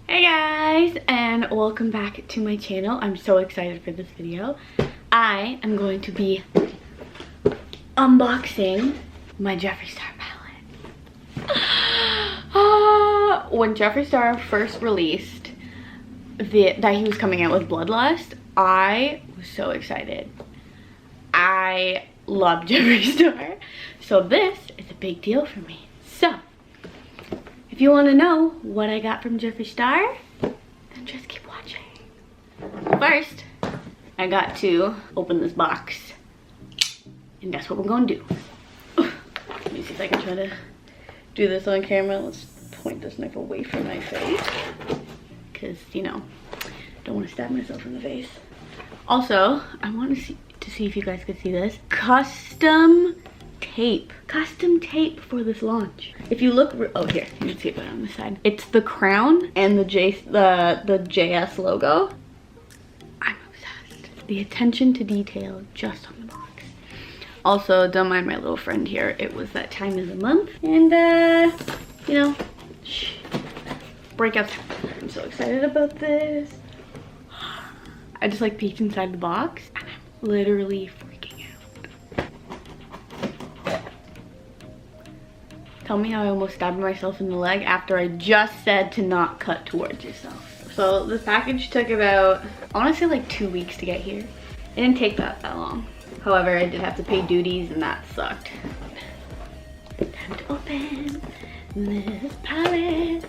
Hey guys, and welcome back to my channel. I'm so excited for this video. I am going to be unboxing my Jeffree Star palette. When Jeffree Star first released that he was coming out with Bloodlust, I was so excited. I love Jeffree Star, so this is a big deal for me. So if you want to know what I got from Jeffree Star, then just keep watching. First, I got to open this box, and that's what we're going to do. Let me see if I can try to do this on camera. Let's point this knife away from my face, because, you know, don't want to stab myself in the face. Also, I want to see if you guys could see this. Custom tape for this launch. If you look, oh here, you can see it better on this side. It's the crown and the JS logo. I'm obsessed. The attention to detail just on the box. Also, don't mind my little friend here. It was that time of the month, and you know, breakout time. I'm so excited about this. I just like peeked inside the box, and I'm literally freaking out. Tell me how I almost stabbed myself in the leg after I just said to not cut towards yourself. So this package took about, I want to say like 2 weeks to get here. It didn't take that long. However, I did have to pay duties, and that sucked. Time to open this palette.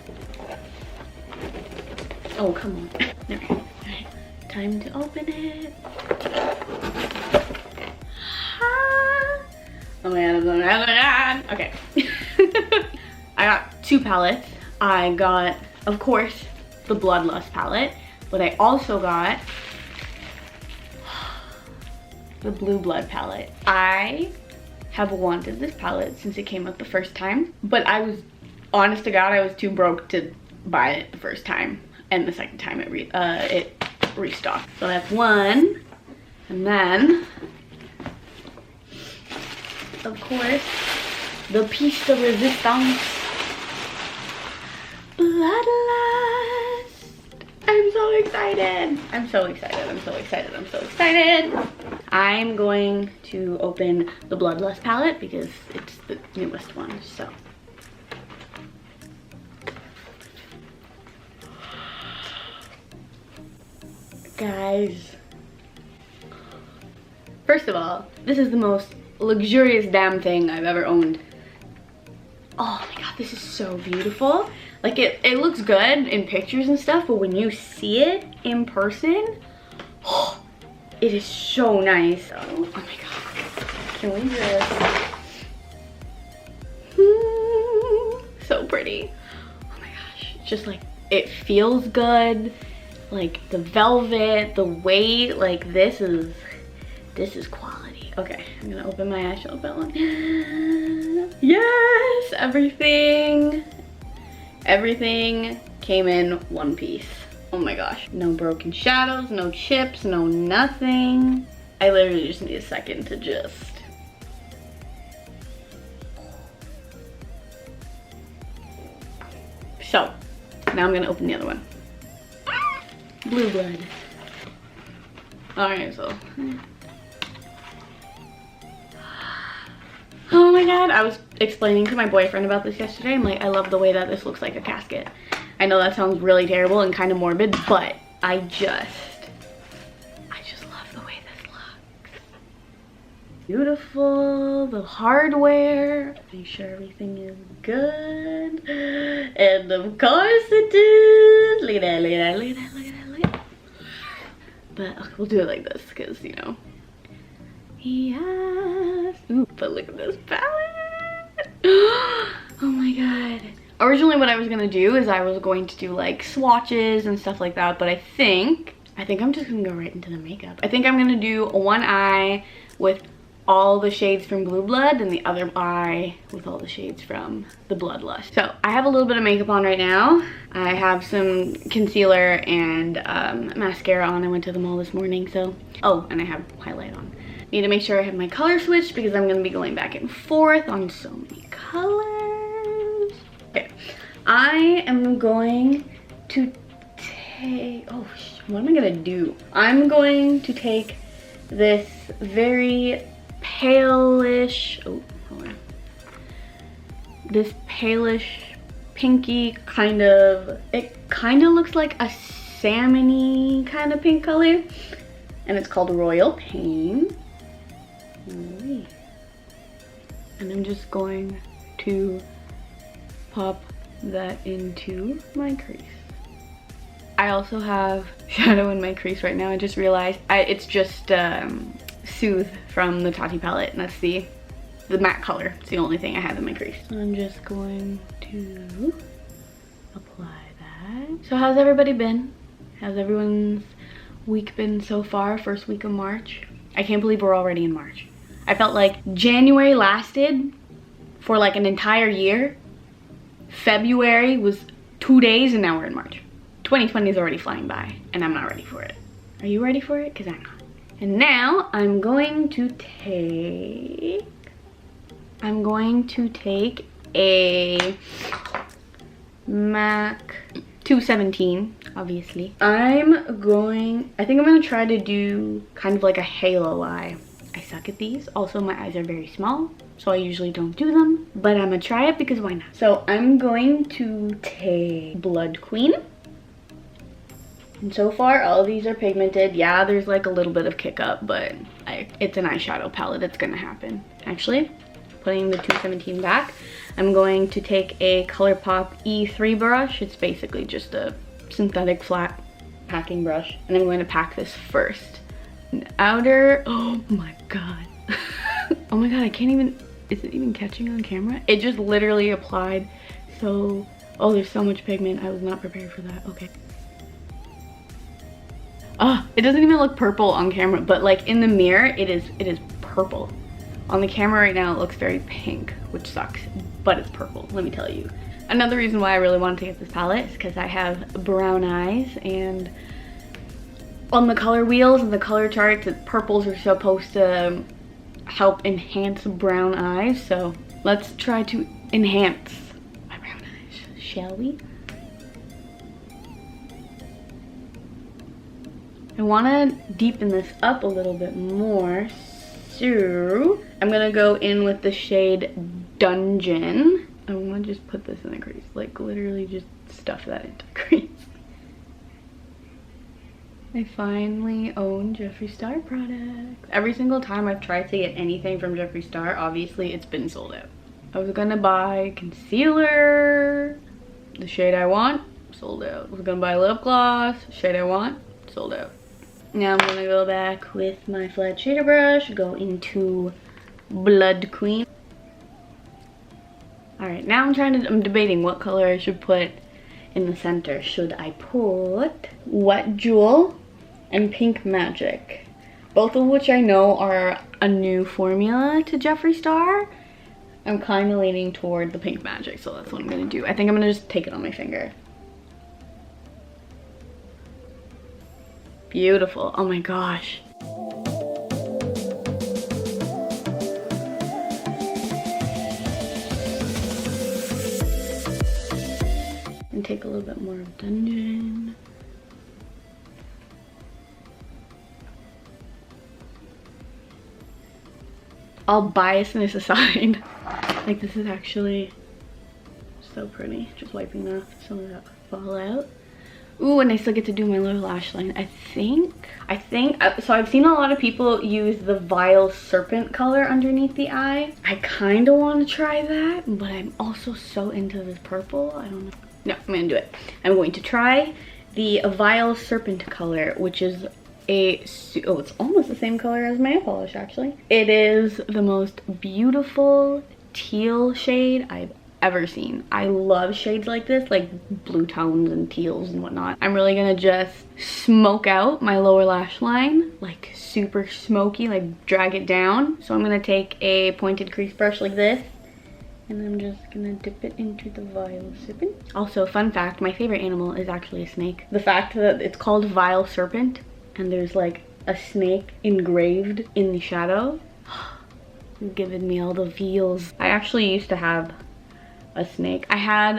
Oh, come on. There we go. Alright, time to open it. Oh my god, okay. I got 2 palettes. I got, of course, the Bloodlust palette, but I also got the Blue Blood palette. I have wanted this palette since it came out the first time, but I was, honest to God, I was too broke to buy it the first time, and the second time it restocked. So that's one, and then, of course, the piece de resistance, Bloodlust. I'm so excited. I'm so excited. I'm so excited. I'm so excited. I'm going to open the Bloodlust palette because it's the newest one. So, guys, first of all, this is the most luxurious damn thing I've ever owned. Oh my god, this is so beautiful. Like, it looks good in pictures and stuff, but when you see it in person, oh, it is so nice. Oh my god, can we just, so pretty. Oh my gosh, just like, it feels good. Like the velvet, the weight, like this is quality. Okay, I'm gonna open my eyeshadow palette. Yes, everything came in one piece. Oh my gosh, no broken shadows, no chips, no nothing. I literally just need a second to just. So, now I'm gonna open the other one. Blue Blood. Alright, so. Oh my god, I was explaining to my boyfriend about this yesterday. I'm like, I love the way that this looks like a casket. I know that sounds really terrible and kind of morbid, but I just love the way this looks. Beautiful, the hardware. Make sure everything is good. And of course it is. Look at that, look at that, look at that, look at that, look at that. But we'll do it like this, because, you know. Yes. Ooh, but look at this palette. Oh my god. Originally what I was gonna do is I was going to do like swatches and stuff like that, but I think I'm just gonna go right into the makeup. I think I'm gonna do one eye with all the shades from Blue Blood and the other eye with all the shades from the Bloodlust. So I have a little bit of makeup on right now. I have some concealer and mascara on. I went to the mall this morning, so, oh, and I have highlight on. Need to make sure I have my color switched because I'm gonna be going back and forth on so many colors. Okay, I am going to take, oh, what am I gonna do? I'm going to take this very palish, oh, hold on. This palish, pinky kind of, it kind of looks like a salmon-y kind of pink color. And it's called Royal Pain. And I'm just going to pop that into my crease. I also have shadow in my crease right now. I just realized it's just Soothe from the Tati palette, and that's the matte color. It's the only thing I have in my crease. So I'm just going to apply that. So how's everybody been? How's everyone's week been so far? First week of March. I can't believe we're already in March. I felt like January lasted for like an entire year. February was 2 days, and now we're in March. 2020 is already flying by, and I'm not ready for it. Are you ready for it? Because I'm not. And now I'm going to take a MAC 217, obviously. I think I'm gonna try to do kind of like a halo eye. I suck at these. Also, my eyes are very small, so I usually don't do them, but I'm gonna try it because why not? So I'm going to take Blood Queen. And so far, all of these are pigmented. Yeah, there's like a little bit of kick up, but it's an eyeshadow palette. It's gonna happen. Actually, putting the 217 back, I'm going to take a ColourPop E3 brush. It's basically just a synthetic flat packing brush. And I'm going to pack this first. An outer, oh my God. Oh my God, I can't even, is it even catching on camera? It just literally applied. So, oh, there's so much pigment. I was not prepared for that, okay. Oh, it doesn't even look purple on camera, but like in the mirror, it is purple. On the camera right now, it looks very pink, which sucks, but it's purple, let me tell you. Another reason why I really wanted to get this palette is because I have brown eyes, and on the color wheels and the color charts, purples are supposed to help enhance brown eyes, so let's try to enhance my brown eyes, shall we? I want to deepen this up a little bit more, so I'm gonna go in with the shade Dungeon. I want to just put this in the crease, like literally just stuff that into the crease. I finally own Jeffree Star products. Every single time I've tried to get anything from Jeffree Star, obviously it's been sold out. I was gonna buy concealer, the shade I want, sold out. I was gonna buy lip gloss, shade I want, sold out. Now I'm gonna go back with my flat shader brush, go into Blood Queen. Alright, now I'm debating what color I should put in the center. Should I put Wet Jewel and Pink Magic? Both of which I know are a new formula to Jeffree Star. I'm kind of leaning toward the Pink Magic, so that's what I'm gonna do. I think I'm gonna just take it on my finger. Beautiful. Oh my gosh. And take a little bit more of Dungeon. All biasness aside, like this is actually so pretty. Just wiping off some of that fallout. Ooh, and I still get to do my lower lash line. So I've seen a lot of people use the Vile Serpent color underneath the eye. I kind of want to try that, but I'm also so into this purple. I don't know. No, I'm gonna do it. I'm going to try the Vile Serpent color, which is it's almost the same color as my nail polish, actually. It is the most beautiful teal shade I've ever seen. I love shades like this, like blue tones and teals and whatnot. I'm really gonna just smoke out my lower lash line, like super smoky, like drag it down. So I'm gonna take a pointed crease brush like this, and I'm just gonna dip it into the Vile Serpent. Also, fun fact, my favorite animal is actually a snake. The fact that it's called Vile Serpent and there's like a snake engraved in the shadow, giving me all the feels. I actually used to have a snake. I had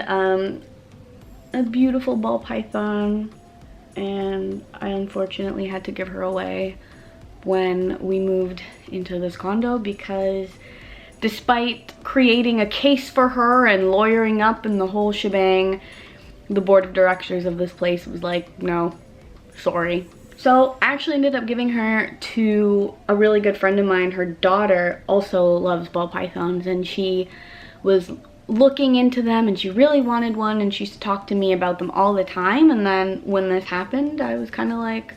a beautiful ball python and I unfortunately had to give her away when we moved into this condo because despite creating a case for her and lawyering up and the whole shebang, the board of directors of this place was like, no, sorry. So I actually ended up giving her to a really good friend of mine. Her daughter also loves ball pythons, and she was looking into them and she really wanted one, and she used to talk to me about them all the time. And then when this happened, I was kind of like,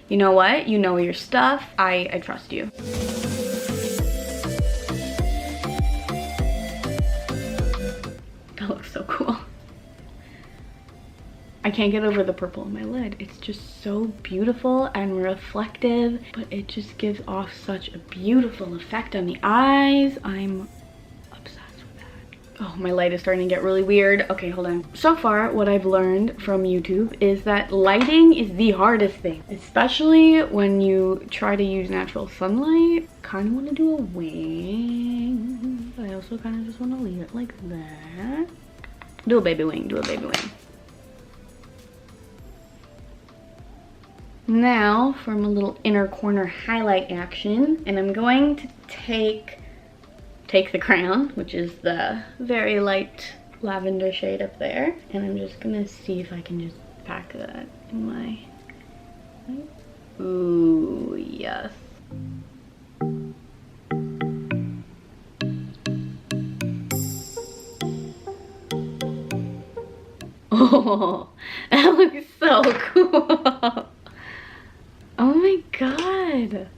you know what? You know your stuff. I trust you. That looks so cool. I can't get over the purple on my lid. It's just so beautiful and reflective, but it just gives off such a beautiful effect on the eyes. I'm obsessed with that. Oh, my light is starting to get really weird. Okay, hold on. So far, what I've learned from YouTube is that lighting is the hardest thing, especially when you try to use natural sunlight. Kind of want to do a wing, but I also kind of just want to leave it like that. Do a baby wing, do a baby wing. Now for my little inner corner highlight action, and I'm going to take the crown, which is the very light lavender shade up there, and I'm just gonna see if I can just pack that in my, ooh, yes. Oh, that looks so cool. Oh my god.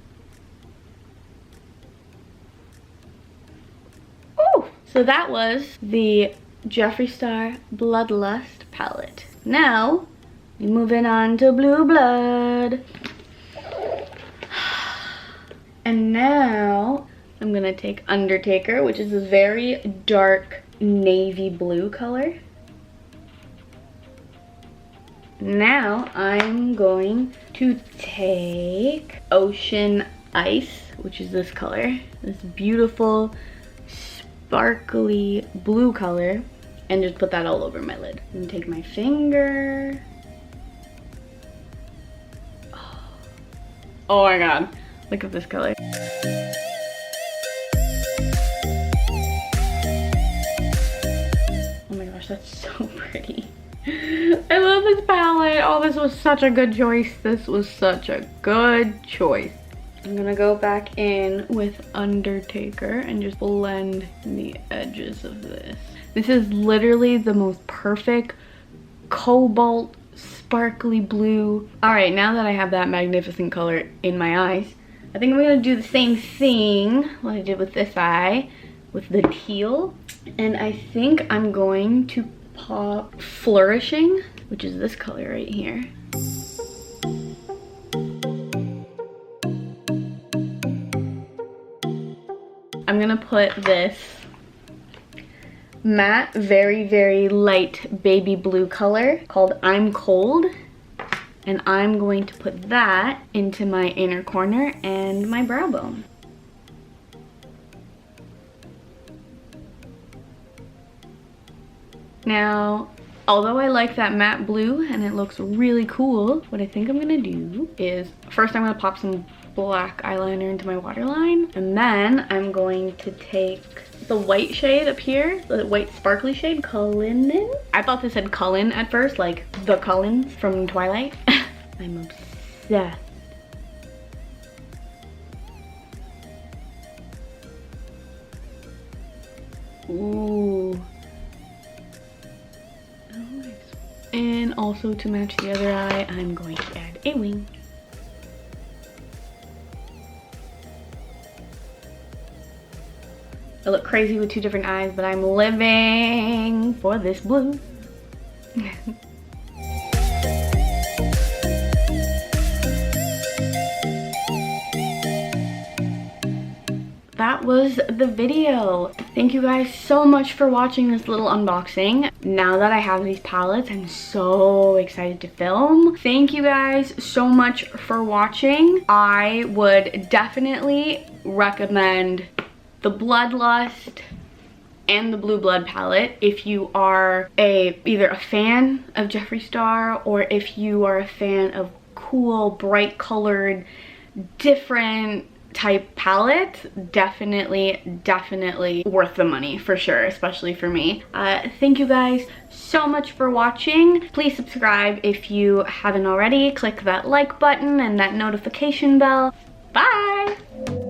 Oh, so that was the Jeffree Star Bloodlust palette. Now, we moving on to Blue Blood. And now, I'm gonna take Undertaker, which is a very dark navy blue color. Now I'm going to take Ocean Ice, which is this color, this beautiful sparkly blue color, and just put that all over my lid. And take my finger. Oh my god, look at this color. Oh my gosh, that's so pretty. I love this palette. Oh, this was such a good choice. This was such a good choice. I'm gonna go back in with Undertaker and just blend the edges of this. This is literally the most perfect cobalt sparkly blue. All right, now that I have that magnificent color in my eyes, I think I'm gonna do the same thing what I did with this eye with the teal. And I think I'm going to pop Flourishing, which is this color right here. I'm gonna put this matte, very light baby blue color called I'm Cold, and I'm going to put that into my inner corner and my brow bone. Now, although I like that matte blue and it looks really cool, what I think I'm gonna do is, first I'm gonna pop some black eyeliner into my waterline, and then I'm going to take the white shade up here, the white sparkly shade, Cullinan. I thought this said Cullen at first, like the Cullens from Twilight. I'm obsessed. Ooh. And also to match the other eye, I'm going to add a wing. I look crazy with two different eyes, but I'm living for this blue. That was the video. Thank you guys so much for watching this little unboxing. Now that I have these palettes, I'm so excited to film. Thank you guys so much for watching. I would definitely recommend the Bloodlust and the Blue Blood palette if you are either a fan of Jeffree Star, or if you are a fan of cool, bright colored, different type palettes. Definitely worth the money for sure, especially for me. Thank you guys so much for watching. Please subscribe if you haven't already. Click that like button and that notification bell. Bye!